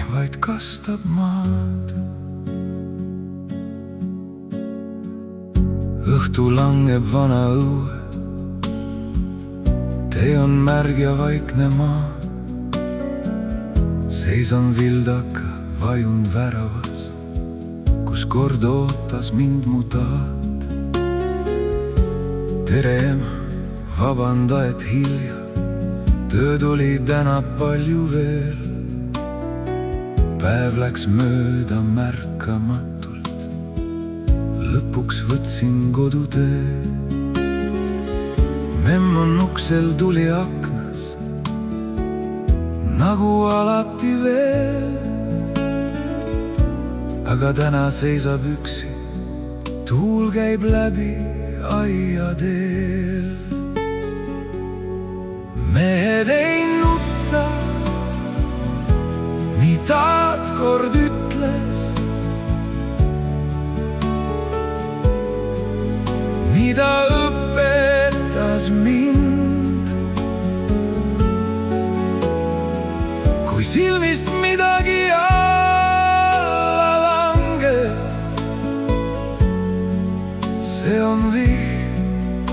vaid kastab maad. Õhtu langeb vana õue, tee on märg ja vaikne maa. Seisan vildaka vajunud väravas, kus kord ootas mind mu taat. Tere ema, vabanda, et hilja, tööd oli täna palju veel. Päev läks mööda märkamatult, lõpuks võtsin kodutee. Memm on uksel, tuli aknas, nagu alati veel. Aga täna seisab üksi, tuul käib läbi aiateel. Mehed ei nuta, nii taat kord ütles. Nii ta õpetas mind. Kui silmist midagi alla langeb, see on vihm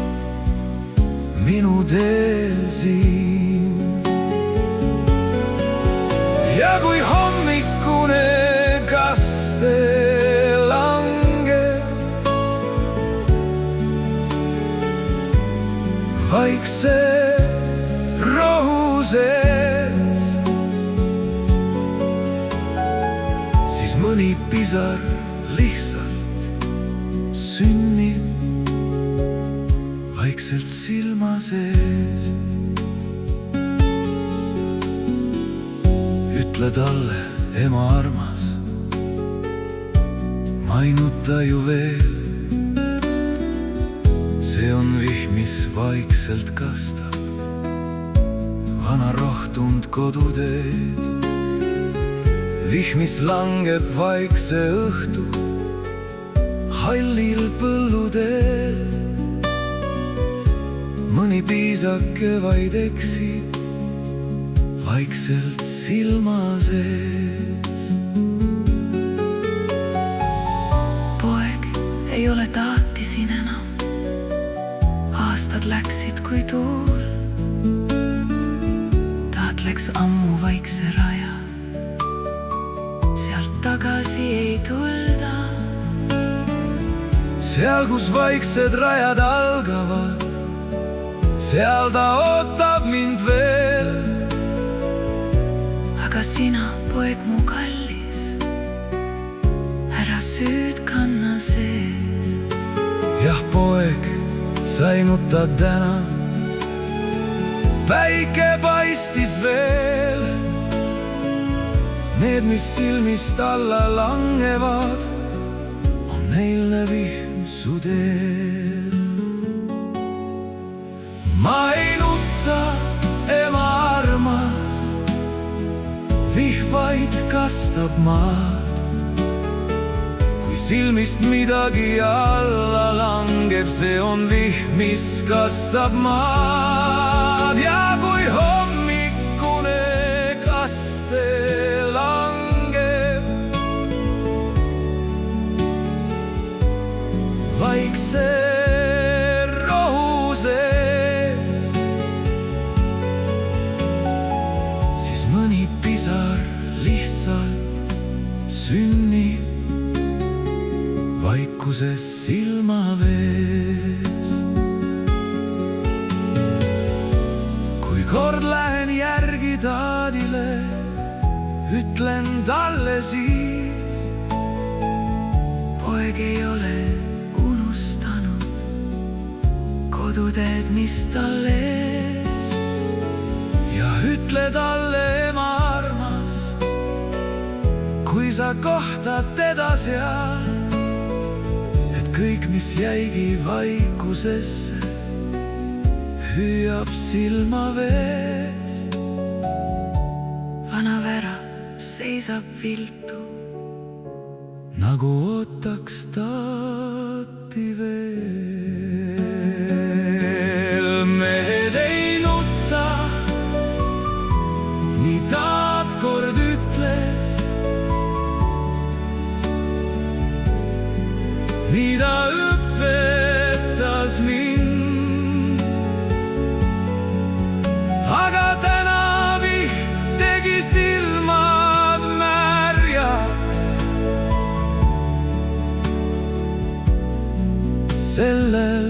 minu teel siin. Ja kui hommikune kaste langeb, vaikse rohu sees, siis mõni pisar lihtsalt sünnib vaikselt silma sees. Ütle talle, ema armas, ma ei nuta ju veel. See on vihm, mis vaikselt kastab vana rohtunud koduteed. Vihm, mis langeb vaikse õhtu hallil põlluteel. Mõni piisake vaid eksib vaikselt silma sees. Poeg, ei ole taati siin enam. Aastad läksid kui tuul. Taat läks ammu vaikse raja, sealt tagasi ei tulda. Seal, kus vaiksed rajad algavad, seal ta ootab mind veel. Aga sina, poeg mu kallis, ära süüd kanna sees. Jah, poeg, sa ei nuta täna, päike paistis veel. Need, mis silmist alla langevad, on eilne vihm su teel. Ma ei nuta, ema armas, vihm vaid kastab maad. Kui silmist midagi alla langeb, see on vihm, mis kastab maad. Ja kui hommikune kaste langeb, vaikse rohu sees, siis mõni pisar lihtsalt sünnib vaikuses silma vees. Kui kord lähen järgi taadile, ütlen talle siis, Poeg ei ole unustanud koduteed, mis tal ees. ja ütle talle, ema armas, kui sa kohtad teda seal, et kõik, mis jäigi vaikusesse, hüüab silma vees. Vana värav seisab viltu, nagu ootaks taati veel. Mehed ei nuta, nii taat kord ütles. mida õpetas mind. Aga täna vihm tegi silmad märjaks. Sellel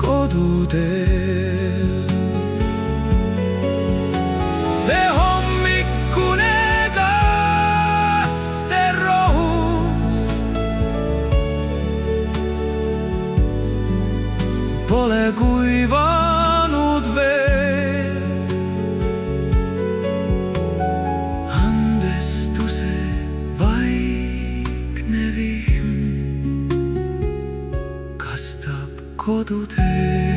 koduteel see hommikune kasterohus pole kuivanud veel. Andestuse vaikne vihm kastab koduteel.